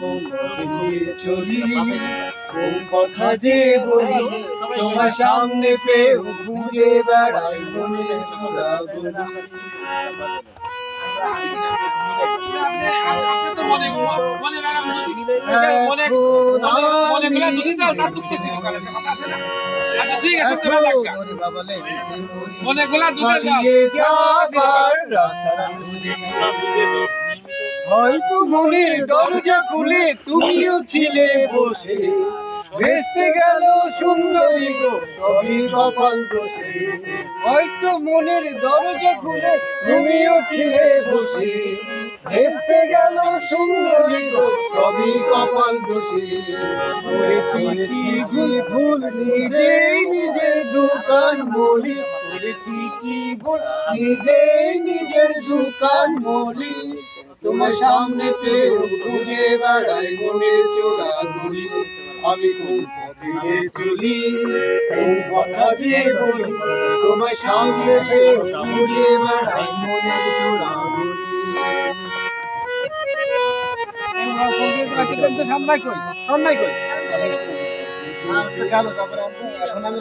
কোন পথে যে চলি, কোন কথা যে বলি, তোমার সামনে পেয়েও ঘুরে বেড়াই মনের চূড়াগুলি। হয়তো মনের দরজা খুলে তুমিও ছিলে বসে, ভেস্তে গেল সুন্দরী গো সবই কপাল দোষে। হয়তো মনের দরজা খুলে তুমিও ছিলে বসে, ভেস্তে গেল সুন্দরী গো সবই কপাল দোষে। করেছি কি ভুল নিজেই নিজের দোকান মলি, করেছি কি ভুল নিজেই নিজের দোকান মলি, তোমার সামনে পেয়েও ঘুরে বেড়াই মনের চূড়াগুলি। আমি কোন পথে যে চলি, কোন কথা যে বলি, তোমার সামনে পেয়েও ঘুরে বেড়াই মনের চূড়াগুলি। গেল তারপরে এখন আমি